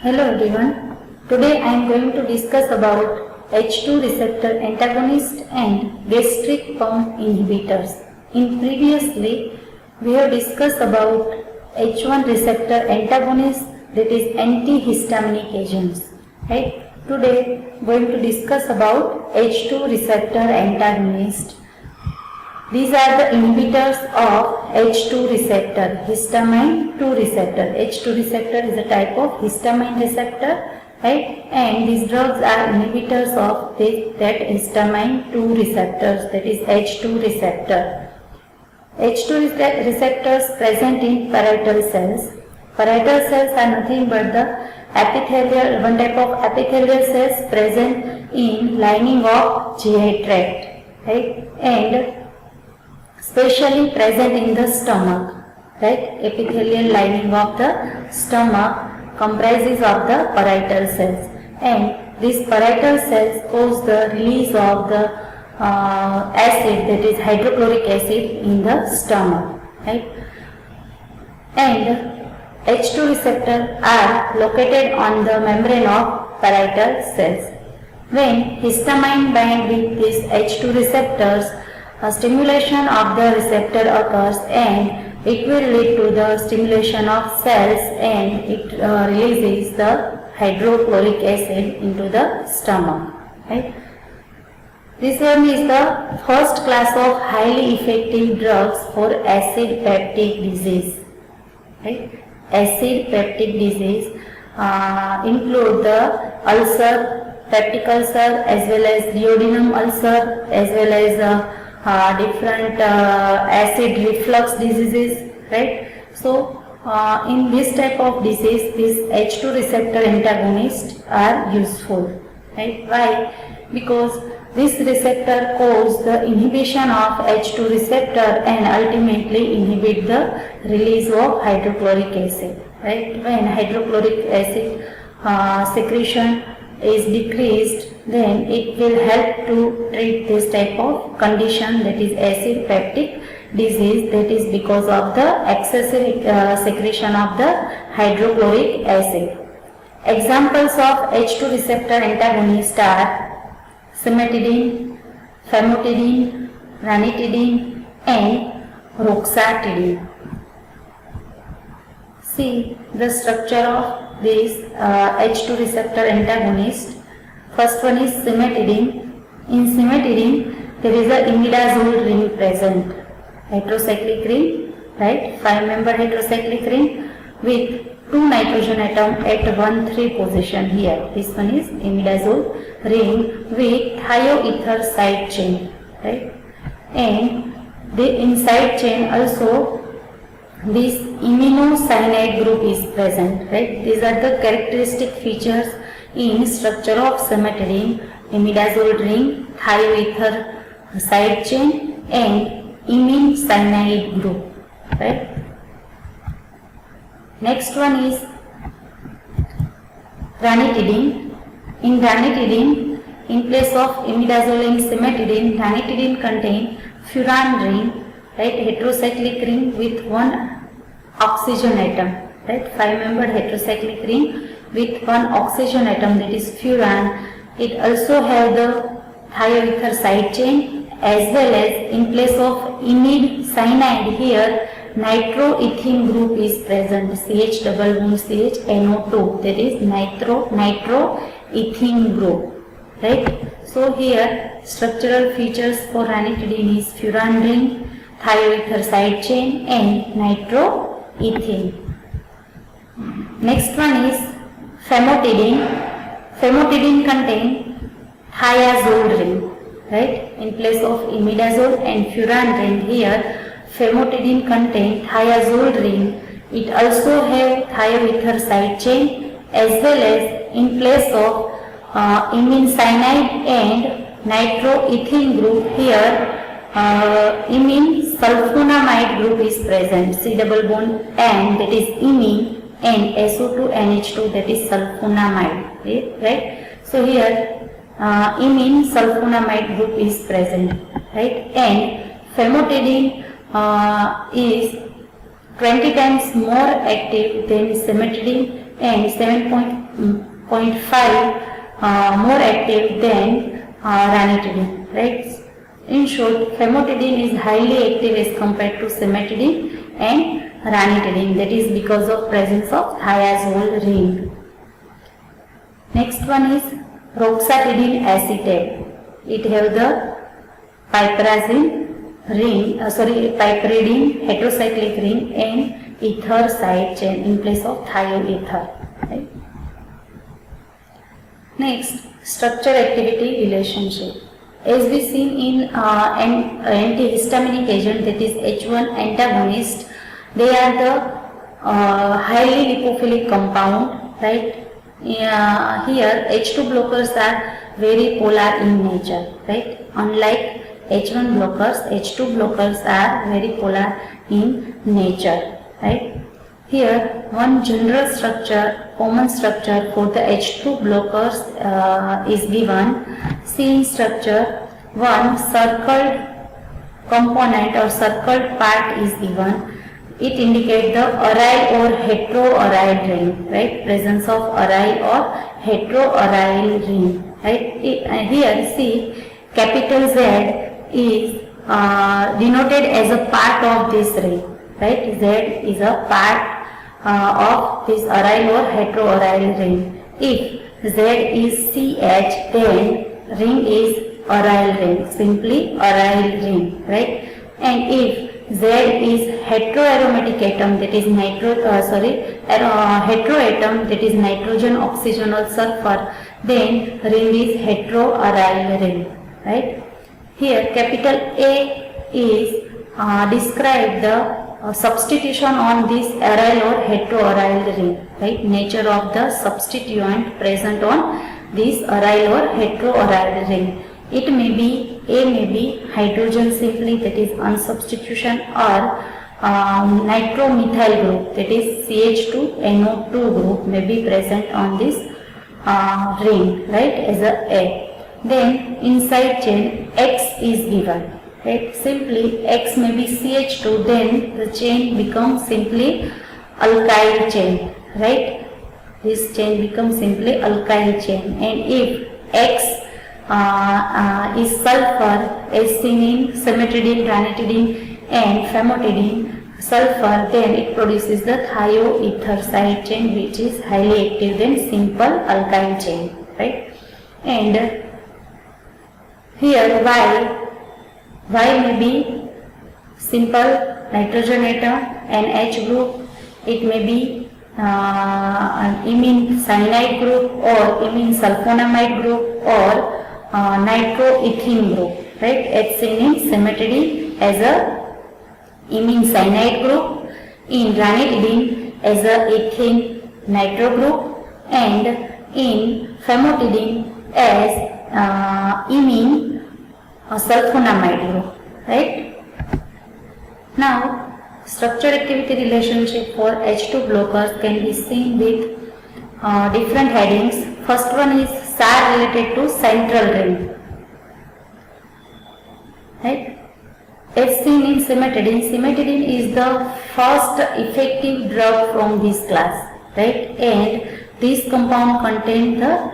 Hello everyone. Today I am going to discuss about H2 receptor antagonist and gastric pump inhibitors. In previously we have discussed about H1 receptor antagonist, that is antihistaminic agents. Right? Today we are going to discuss about H2 receptor antagonist. These are the inhibitors of H2 receptor, histamine 2 receptor. H2 receptor is a type of histamine receptor, right? And these drugs are inhibitors of that histamine 2 receptors, that is H2 receptor. H2 receptors present in parietal cells. Parietal cells are nothing but the epithelial, one type of epithelial cells present in lining of GI tract, right? And especially present in the stomach, right? Epithelial lining of the stomach comprises of the parietal cells, and these parietal cells cause the release of the acid, that is hydrochloric acid, in the stomach, right? And H2 receptors are located on the membrane of parietal cells. When histamine binds with these H2 receptors, a stimulation of the receptor occurs and it will lead to the stimulation of cells, and it releases the hydrochloric acid into the stomach, right? This one is the first class of highly effective drugs for acid peptic disease, right? Acid peptic disease include the ulcer, peptic ulcer, as well as duodenum ulcer, as well as different acid reflux diseases, right? So in this type of disease, these H2 receptor antagonists are useful, right? Why? Because this receptor causes the inhibition of H2 receptor and ultimately inhibit the release of hydrochloric acid, right? When hydrochloric acid secretion is decreased, then it will help to treat this type of condition, that is acid peptic disease, that is because of the excessive secretion of the hydrochloric acid. Examples of H2 receptor antagonists are cimetidine, famotidine, ranitidine and roxatidine. See the structure of this H2 receptor antagonist. First one is cimetidine. In cimetidine, there is a imidazole ring present, heterocyclic ring, right? 5-member heterocyclic ring with 2 nitrogen atom at 1,3 position here. This one is imidazole ring with thioether side chain, right? And the inside chain also this aminocyanide group is present, right? These are the characteristic features in structure of cimetidine: imidazole ring, thioether side chain and imine cyanide group, right? Next one is ranitidine. In ranitidine, in place of imidazole and cimetidine, ranitidine contain furan ring, right? Heterocyclic ring with 1 oxygen atom, right? 5-member heterocyclic ring with 1 oxygen atom, that is furan. It also have the thioether side chain, as well as in place of imide cyanide here nitroethene group is present, CH double bond CH NO2, that is nitroethene group, right? So here structural features for ranitidine is furan ring, thioether side chain and nitroethene. Next one is famotidine. Famotidine contain thiazole ring, right? In place of imidazole and furan ring here, famotidine contain thiazole ring. It also have thioether side chain, as well as in place of imine cyanide and nitroethene group here imine sulfonamide group is present, C double bond and, that is imine, and SO2 NH2, that is sulfonamide, right? So here imine sulfonamide group is present, right? And famotidine is 20 times more active than cimetidine and 7.5 more active than ranitidine, right? In short, famotidine is highly active as compared to cimetidine and ranitidine, that is because of presence of thiazole ring. Next one is roxatidine acetate. It have the piperazine ring, piperidine heterocyclic ring and ether side chain in place of thioether. Right? Next, structure activity relationship. As we seen in an antihistaminic agent, that is H1 antagonist, they are the highly lipophilic compound, right? Here H2 blockers are very polar in nature, right? Unlike H1 blockers, H2 blockers are very polar in nature, right? Here one general structure, common structure for the H2 blockers is given. See in structure, one circled component or circled part is given. It indicates the aryl or heteroaryl ring, right? Presence of aryl or heteroaryl ring, right? Here see, capital Z is denoted as a part of this ring, right? Z is a part of this aryl or heteroaryl ring. If Z is CH, then ring is aryl ring, simply aryl ring, right? And if Z is heteroaromatic atom, that is heteroatom, that is nitrogen, oxygen or sulfur, then ring is heteroaryl ring, right? Here capital A is describe the substitution on this aryl or heteroaryl ring, right? Nature of the substituent present on this aryl or heteroaryl ring. It may be, A may be hydrogen simply, that is unsubstitution, or nitromethyl group, that is CH2NO2 group may be present on this ring, right, as a. Then inside chain X is given, right? Simply X may be CH2, then the chain becomes simply alkyl chain, right? This chain becomes simply alkyl chain. And if X is sulfur, as seen in cimetidine, ranitidine and famotidine, sulfur, then it produces the thioether side chain, which is highly active than simple alkyl chain, right? And here Y may be simple nitrogen atom and H group. It may be an imine cyanide group or imine sulfonamide group or nitroethene group, right? As seen in cimetidine as a imine cyanide group, in ranitidine as a ethene nitro group, and in famotidine as imine sulfonamide group, right? Now, structure activity relationship for H2 blockers can be seen with different headings. First one is SAR related to central ring, right? As seen in cimetidine, cimetidine is the first effective drug from this class, right? And this compound contain the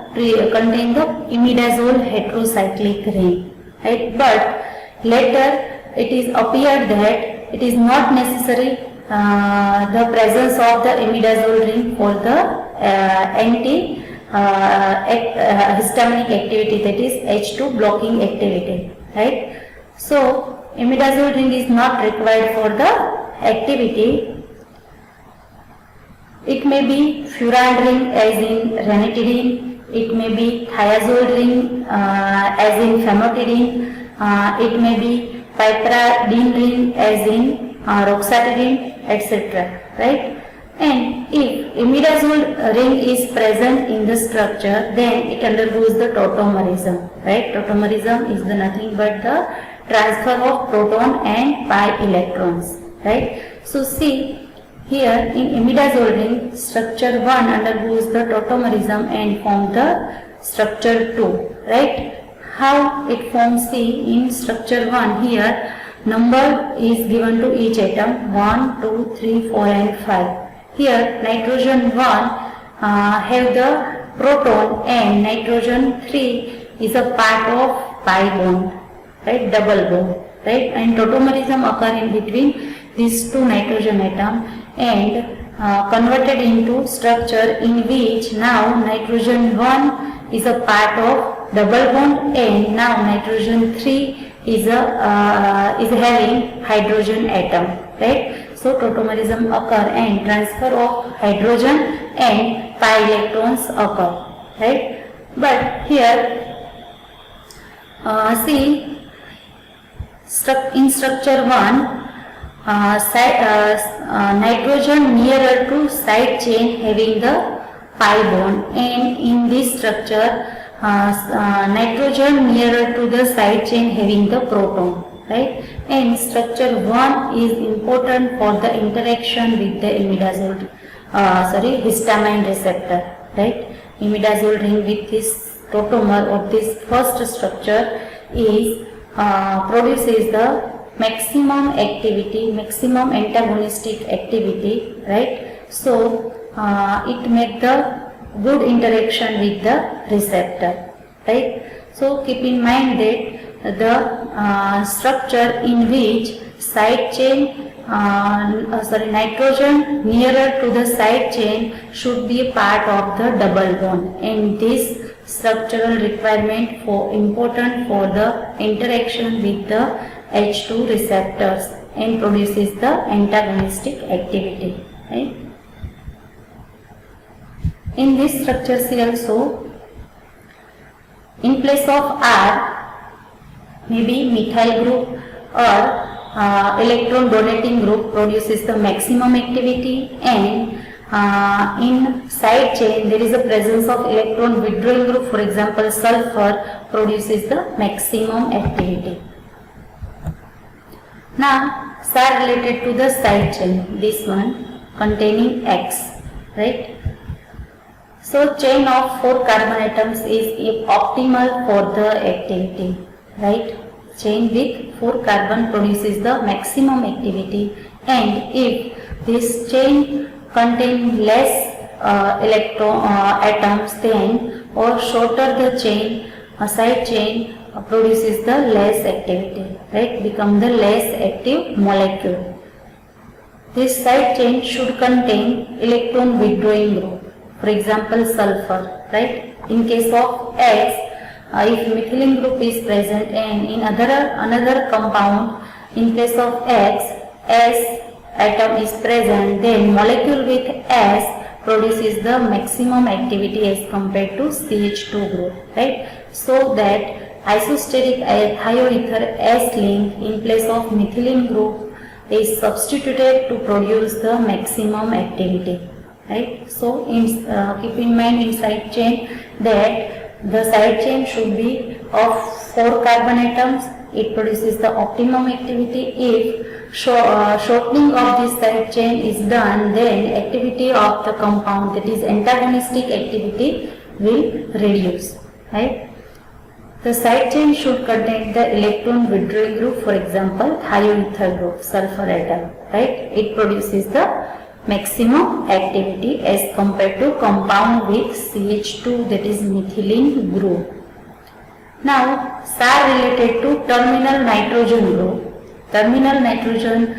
imidazole heterocyclic ring, right? But later it is appeared that it is not necessary the presence of the imidazole ring for the anti-histaminic activity, that is H2 blocking activity, right? So imidazole ring is not required for the activity. It may be furan ring as in ranitidine, it may be thiazole ring as in famotidine, it may be piperidine ring as in roxatidine, etc., right? And if imidazole ring is present in the structure, then it undergoes the tautomerism, right? Tautomerism is the nothing but the transfer of proton and pi electrons, right? So see, here in imidazole ring, structure 1 undergoes the tautomerism and form the structure 2, right? How it forms? See, in structure 1 here, number is given to each atom 1, 2, 3, 4 and 5. Here nitrogen 1 have the proton and nitrogen 3 is a part of pi bond, right, double bond, right, and tautomerism occur in between these two nitrogen atom and converted into structure in which now nitrogen 1 is a part of double bond and now nitrogen 3 is having hydrogen atom, right. So tautomerism occur and transfer of hydrogen and pi electrons occur, right. But here see in structure 1 nitrogen nearer to side chain having the pi bond, and in this structure nitrogen nearer to the side chain having the proton, right. And structure 1 is important for the interaction with the imidazole histamine receptor, right. Imidazole ring with this tautomer of this first structure is produces the maximum activity, maximum antagonistic activity, right. So it makes the good interaction with the receptor, right. So keep in mind that the structure in which side chain nitrogen nearer to the side chain should be a part of the double bond, and this structural requirement important for the interaction with the H2 receptors and produces the antagonistic activity, right. In this structure see also in place of R maybe methyl group or electron donating group produces the maximum activity, and in side chain there is a presence of electron withdrawing group, for example sulfur, produces the maximum activity. Now SAR related to the side chain, this one containing X, right. So chain of 4 carbon atoms is optimal for the activity, right. Chain with 4 carbon produces the maximum activity, and if this chain contains less atoms then or shorter the chain, side chain produces the less activity, right, become the less active molecule. This side chain should contain electron withdrawing group, for example sulfur, right. In case of X, if methylene group is present, and in another compound in case of X, S atom is present, then molecule with S produces the maximum activity as compared to CH2 group, right. So that isosteric thioether S link in place of methylene group is substituted to produce the maximum activity, right. So keep in mind in side chain that the side chain should be of 4 carbon atoms. It produces the optimum activity. If shortening of this side chain is done, then activity of the compound, that is antagonistic activity, will reduce, right. The side chain should contain the electron withdrawing group, for example thioether group, sulfur atom, right. It produces the maximum activity as compared to compound with CH2, that is methylene group. Now SAR related to terminal nitrogen group. Terminal nitrogen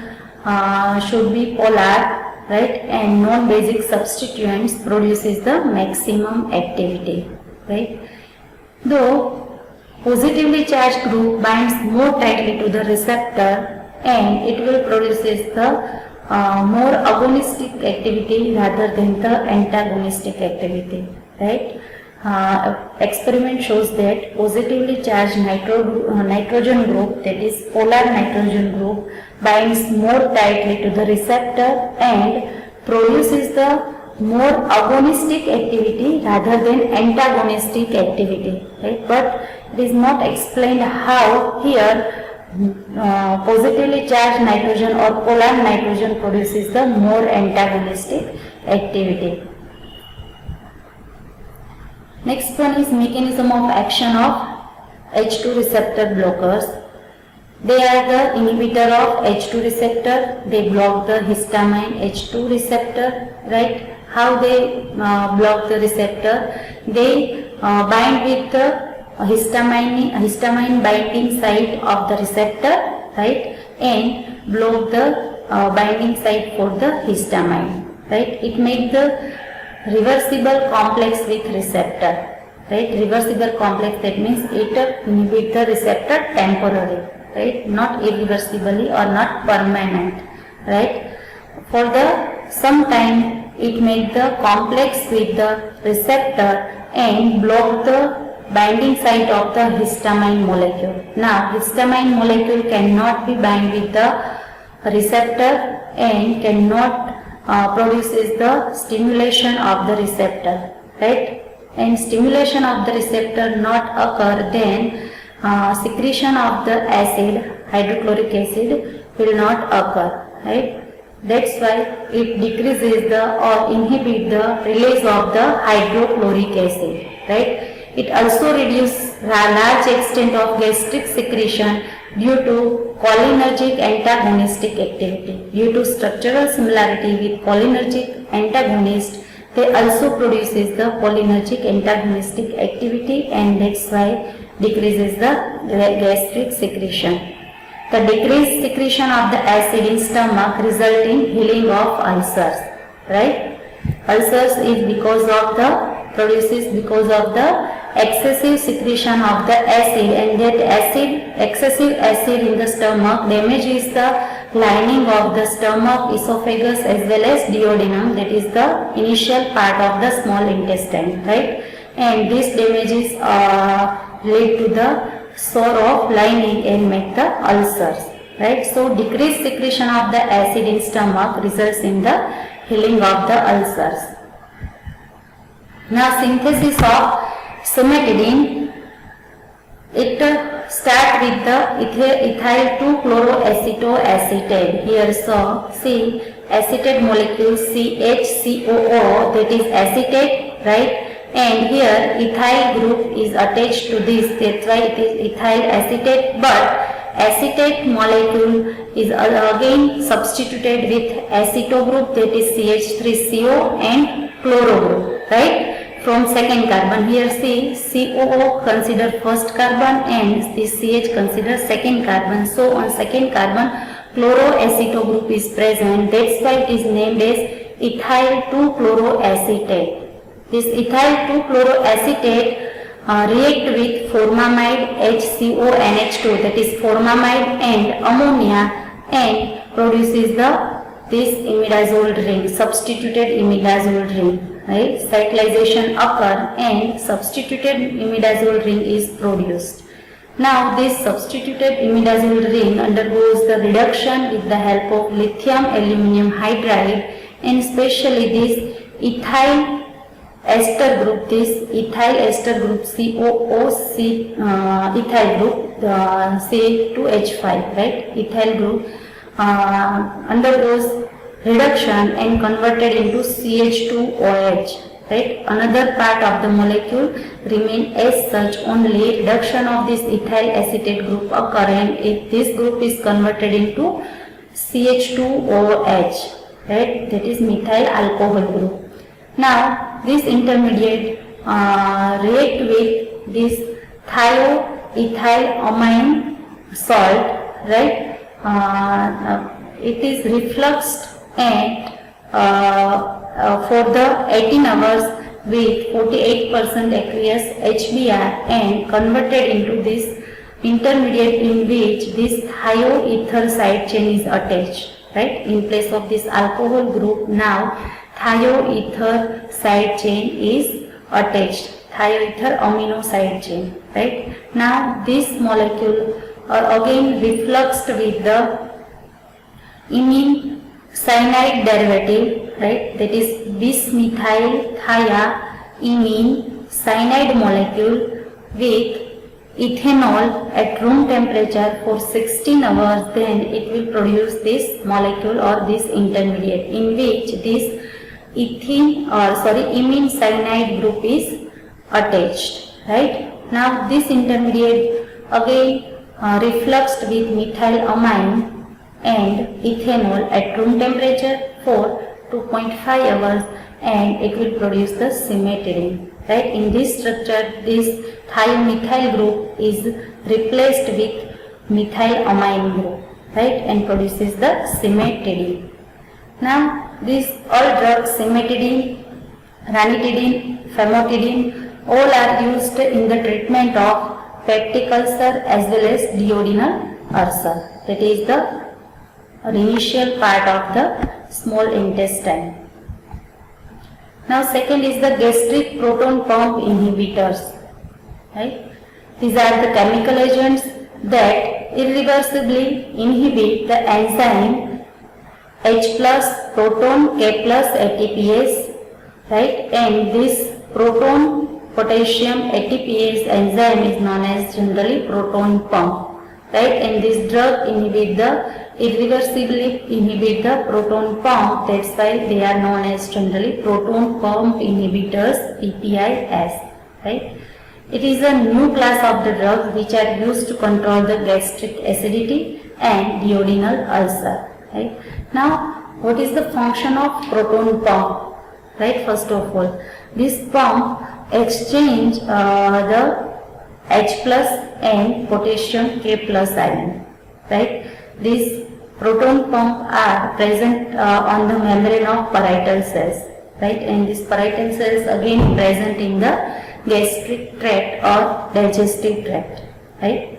should be polar, right, and non-basic substituents produces the maximum activity, right. Though positively charged group binds more tightly to the receptor and it will produces the more agonistic activity rather than the antagonistic activity, right. Experiment shows that positively charged nitrogen group, that is polar nitrogen group, binds more tightly to the receptor and produces the more agonistic activity rather than antagonistic activity, right. But it is not explained how here positively charged nitrogen or polar nitrogen produces the more antagonistic activity. Next one is mechanism of action of H2 receptor blockers. They are the inhibitor of H2 receptor. They block the histamine H2 receptor, right? How they block the receptor? They bind with the histamine binding site of the receptor, right? And block the binding site for the histamine, right? It makes the reversible complex with receptor, right? Reversible complex, that means it inhibits the receptor temporarily, right? Not irreversibly or not permanent, right? For the some time it makes the complex with the receptor and block the binding site of the histamine molecule. Now histamine molecule cannot be bind with the receptor and cannot produces the stimulation of the receptor, right? And stimulation of the receptor not occur, then secretion of the acid, hydrochloric acid, will not occur, right? That's why it decreases the or inhibit the release of the hydrochloric acid, right? It also reduces large extent of gastric secretion due to cholinergic antagonistic activity. Due to structural similarity with cholinergic antagonist, they also produces the cholinergic antagonistic activity, and that's why decreases the gastric secretion. The decreased secretion of the acid in stomach result in healing of ulcers, right? Ulcers is because of the excessive secretion of the acid, and that excessive acid in the stomach damages the lining of the stomach, esophagus as well as duodenum, that is the initial part of the small intestine, right? And these damages lead to the sore of lining and make the ulcers, right? So decreased secretion of the acid in stomach results in the healing of the ulcers. Now synthesis of cimetidine, it start with the ethyl 2-chloroacetoacetate. Here so see acetate molecule CHCOO, that is acetate, right? And here ethyl group is attached to this, that's why it is ethyl acetate, but acetate molecule is again substituted with aceto group, that is CH3CO, and chloro group, right? From second carbon. Here see COO consider first carbon and this CH consider second carbon. So on second carbon chloroaceto group is present, that's why it is named as ethyl 2-chloroacetate. This ethyl 2-chloroacetate react with formamide HCONH2, that is formamide and ammonia, and produces this imidazole ring, substituted imidazole ring, right? Cyclization occur and substituted imidazole ring is produced. Now this substituted imidazole ring undergoes the reduction with the help of lithium aluminum hydride, and especially this ethyl ester group, COOC ethyl group, C2H5, right? Ethyl group undergoes reduction and converted into CH2OH, right? Another part of the molecule remain as such, only reduction of this ethyl acetate group occur, and if this group is converted into CH2OH, right? That is methyl alcohol group. Now this intermediate react with this thioethylamine salt, right? It is refluxed and for the 18 hours with 48% aqueous HBr and converted into this intermediate in which this thioether side chain is attached, right? In place of this alcohol group, now thioether side chain is attached, thioether amino side chain, right? Now this molecule are again refluxed with the imine cyanide derivative, right? That is bismethyl thiaimine cyanide molecule with ethanol at room temperature for 16 hours, then it will produce this molecule or this intermediate in which this imine cyanide group is attached, right? Now this intermediate again refluxed with methylamine and ethanol at room temperature for 2.5 hours, and it will produce the cimetidine. Right? In this structure, this thiomethyl group is replaced with methylamine group, right, and produces the cimetidine. Now, these all drugs, cimetidine, ranitidine, famotidine, all are used in the treatment of peptic ulcer as well as duodenal ulcer. That is the initial part of the small intestine. Now, second is the gastric proton pump inhibitors. Right? These are the chemical agents that irreversibly inhibit the enzyme H plus proton K plus ATPase, right? And this proton potassium ATPase enzyme is known as generally proton pump, right? And this drug irreversibly inhibit the proton pump. That's why they are known as generally proton pump inhibitors, PPIs, right? It is a new class of the drugs which are used to control the gastric acidity and duodenal ulcer. Right? Now, what is the function of proton pump? Right? First of all, this pump exchange the H plus and potassium K plus ion. Right? These proton pump are present on the membrane of parietal cells. Right? And these parietal cells again present in the gastric tract or digestive tract, right?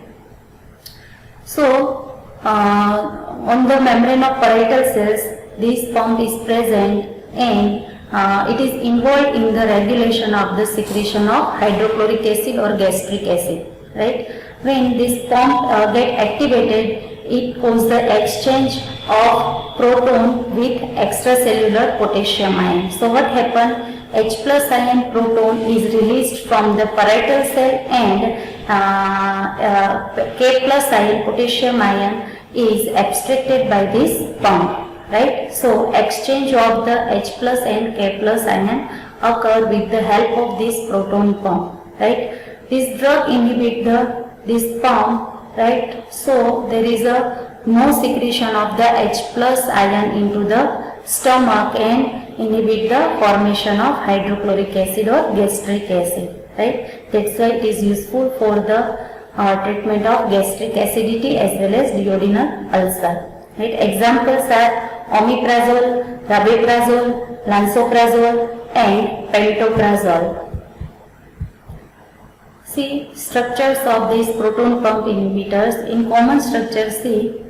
So, on the membrane of parietal cells, this pump is present and it is involved in the regulation of the secretion of hydrochloric acid or gastric acid, right? When this pump get activated, it causes the exchange of proton with extracellular potassium ion. So, what happens? H plus ion proton is released from the parietal cell and K plus ion potassium ion is abstracted by this pump, right? So, exchange of the H plus and K plus ion occur with the help of this proton pump, right? This drug inhibit this pump, right? So, there is no secretion of the H plus ion into the stomach and inhibit the formation of hydrochloric acid or gastric acid, right? That's why it is useful for the treatment of gastric acidity as well as duodenal ulcer, right? Examples are omeprazole, rabeprazole, lansoprazole and pantoprazole. See structures of these proton pump inhibitors. In common structure, see,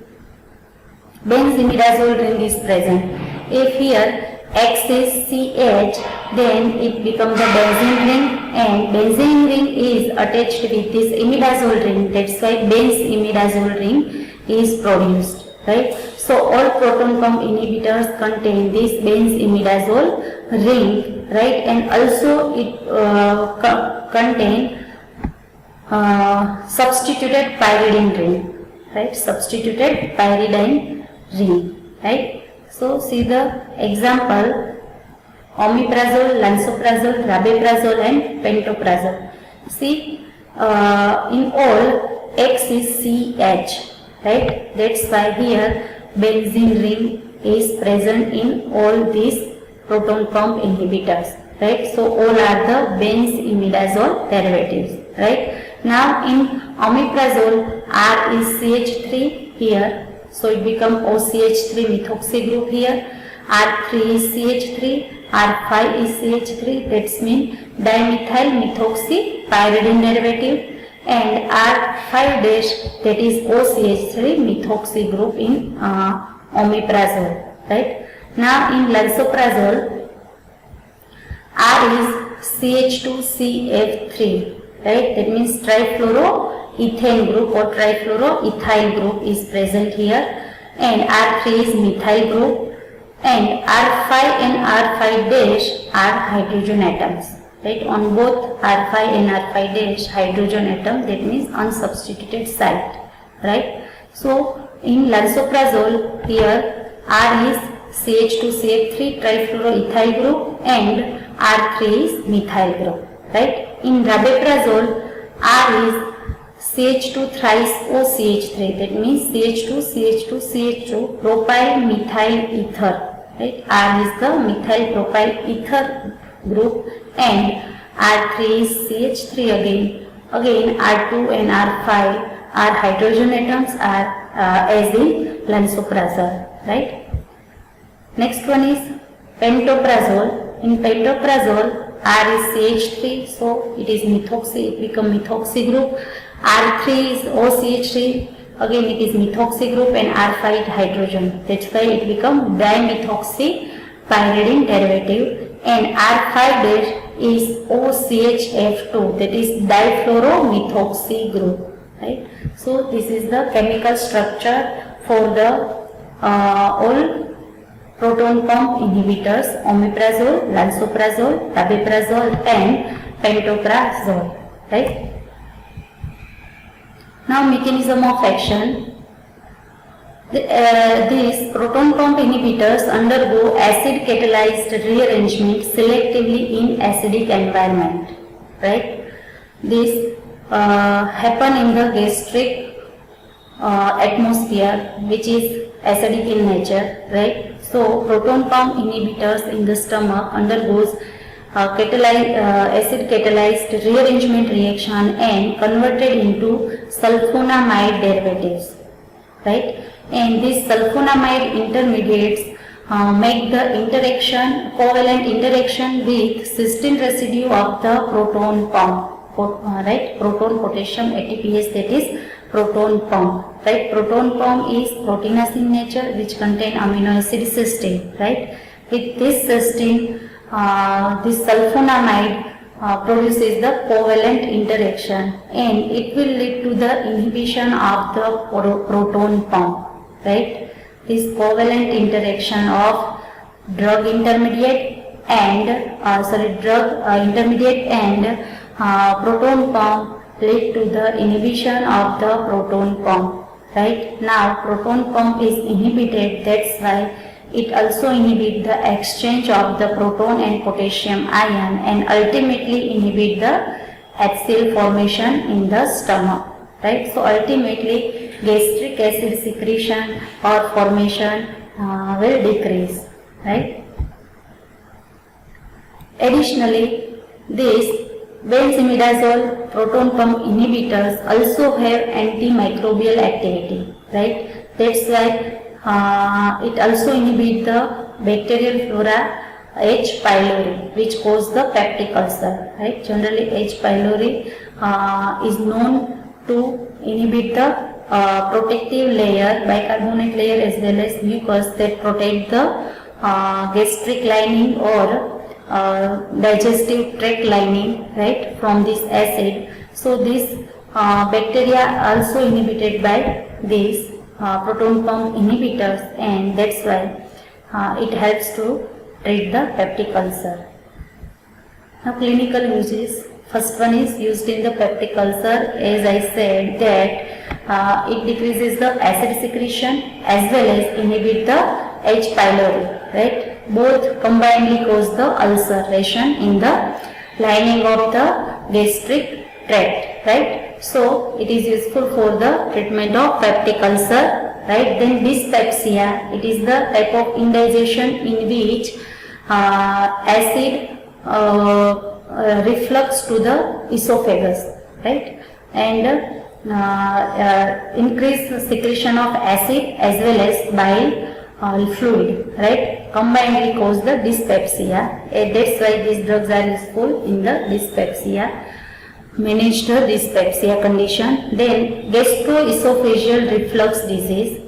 benzimidazole ring is present. If here X is CH, then it becomes the benzene ring, and benzene ring is attached with this imidazole ring. That's why benzimidazole ring is produced, right? So all proton pump inhibitors contain this benzimidazole ring, right? And also it contain substituted pyridine ring, right? Substituted pyridine ring, right? So, see the example: omeprazole, lansoprazole, rabeprazole and pantoprazole. See, in all X is CH, right? That's why here benzene ring is present in all these proton pump inhibitors, right? So, all are the benzimidazole derivatives, right? Now, in omeprazole, R is CH3 here. So, it becomes OCH3 methoxy group here, R3 is CH3, R5 is CH3, that means dimethyl methoxy pyridine derivative, and R5 dash, that is OCH3 methoxy group in omeprazole, right? Now, in lansoprazole, R is CH2CF3, right? That means trifluoroethane group or trifluoroethyl group is present here, and R3 is methyl group, and R5 and R5 dash are hydrogen atoms, right? On both R5 and R5 dash hydrogen atom, that means unsubstituted site, right? So, in lansoprazole, here R is CH2CF3 trifluoroethyl group and R3 is methyl group, right? In rabeprazole, R is CH2 thrice OCH3, that means CH2, CH2, CH2, propyl methyl ether, right? R is the methyl propyl ether group, and R3 is CH3 again R2 and R5 are hydrogen atoms are as in lansoprazole, right? Next one is pantoprazole. In pantoprazole, R is CH3, so it is methoxy, it becomes methoxy group. R3 is OCH3, again it is methoxy group, and R5 is hydrogen. That's why it becomes dimethoxy pyridine derivative, and R5 dash is OCHF2, that is difluoromethoxy group, right? So this is the chemical structure for the all proton pump inhibitors: omeprazole, lansoprazole, tabeprazole, and pantoprazole, right? Now mechanism of action. These proton pump inhibitors undergo acid catalyzed rearrangement selectively in acidic environment, right? This happen in the gastric atmosphere, which is acidic in nature, right? So proton pump inhibitors in the stomach undergoes acid catalyzed rearrangement reaction and converted into sulfonamide derivatives, right? And these sulfonamide intermediates make the covalent interaction with cysteine residue of the proton pump, right? Proton potassium ATPase, that is proton pump, right? Proton pump is proteinous in nature, which contain amino acid cysteine, right? With this cysteine, this sulfonamide produces the covalent interaction, and it will lead to the inhibition of the proton pump, right? This covalent interaction of drug intermediate and proton pump lead to the inhibition of the proton pump, right? Now proton pump is inhibited, that's why it also inhibits the exchange of the proton and potassium ion, and ultimately inhibit the HCl formation in the stomach, right? So ultimately gastric acid secretion or formation will decrease, right? Additionally, these benzimidazole proton pump inhibitors also have antimicrobial activity, right? That's why it also inhibits the bacterial flora H. pylori, which cause the peptic ulcer, right? Generally H. pylori is known to inhibit the protective layer, bicarbonate layer as well as mucus that protect the gastric lining or digestive tract lining, right, from this acid. So this bacteria also inhibited by these proton pump inhibitors, and that's why it helps to treat the peptic ulcer. Now clinical uses. First one is used in the peptic ulcer, as I said that it decreases the acid secretion as well as inhibit the H. pylori, right? Both combinedly cause the ulceration in the lining of the gastric tract, right? So it is useful for the treatment of peptic ulcer, right? Then dyspepsia, it is the type of indigestion in which acid reflux to the esophagus, right? And increased secretion of acid as well as bile fluid, right? Combinedly cause the dyspepsia. That's why these drugs are useful in the dyspepsia. Manage the dyspepsia condition. Then gastroesophageal reflux disease,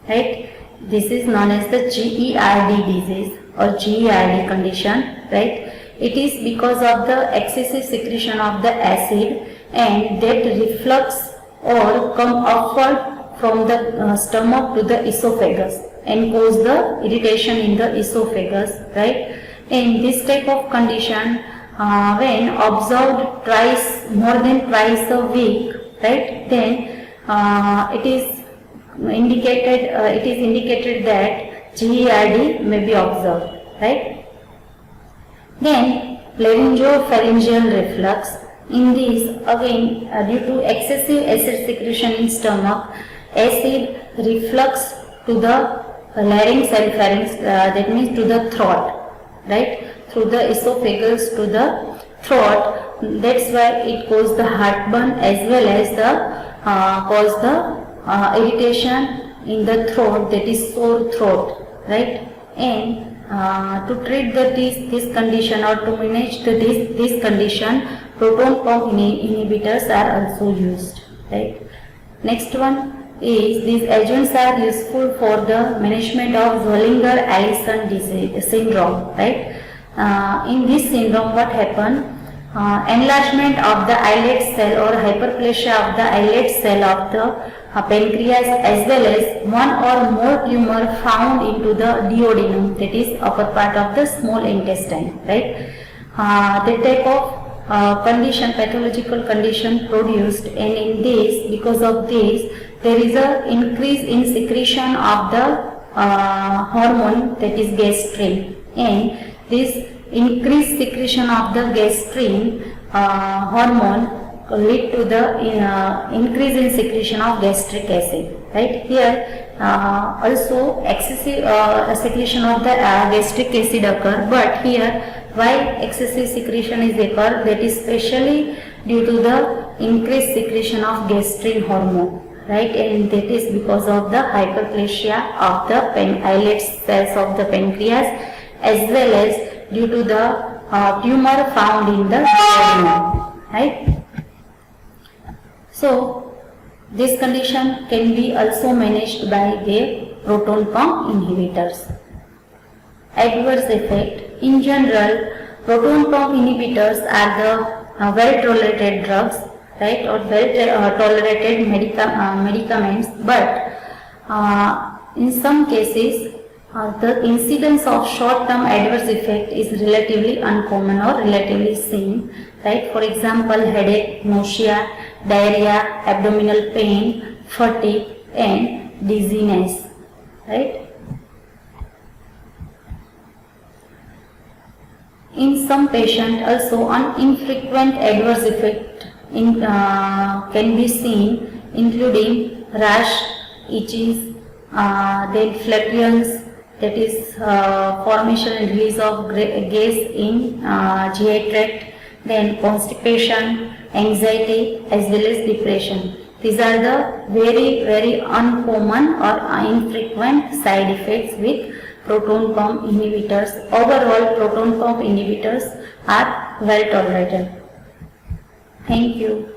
right? This is known as the GERD disease or GERD condition, right? It is because of the excessive secretion of the acid, and that reflux or come upward from the stomach to the esophagus and cause the irritation in the esophagus, right? In this type of condition, when observed more than twice a week, right, then it is indicated that GERD may be observed, right? Then laryngopharyngeal reflux In this, again, due to excessive acid secretion in stomach, acid reflux to the larynx and pharynx, that means to the throat, right? Through the esophagus to the throat. That's why it causes the heartburn as well as the cause the irritation in the throat, that is sore throat, right? And to treat this condition or to manage this condition, proton pump inhibitors are also used, right? Next one is these agents are useful for the management of Zollinger-Ellison disease syndrome, right? In this syndrome, what happens? Enlargement of the islet cell or hyperplasia of the islet cell of the pancreas, as well as one or more tumor found into the duodenum, that is upper part of the small intestine, right? The type of condition, pathological condition produced, and in this, because of this, there is a increase in secretion of the hormone, that is gastrin, and this increased secretion of the gastrin hormone lead to the increase in secretion of gastric acid, right? Here also excessive secretion of the gastric acid occur, but here why excessive secretion is occur, that is specially due to the increased secretion of gastrin hormone, right? And that is because of the hyperplasia of the islet cells of the pancreas, as well as due to the tumor found in the duodenum, right? So this condition can be also managed by the proton pump inhibitors. Adverse effect. In general, proton pump inhibitors are the well-tolerated drugs, right, or well-tolerated medicaments, but in some cases the incidence of short-term adverse effect is relatively uncommon or relatively seen, right? For example, headache, nausea, diarrhea, abdominal pain, fatigue and dizziness, right? In some patients also an infrequent adverse effect can be seen, including rash, itches, then flatulence, that is formation and release of gas in GI tract, then constipation, anxiety as well as depression. These are the very uncommon or infrequent side effects with proton pump inhibitors. Overall, proton pump inhibitors are well tolerated. Thank you.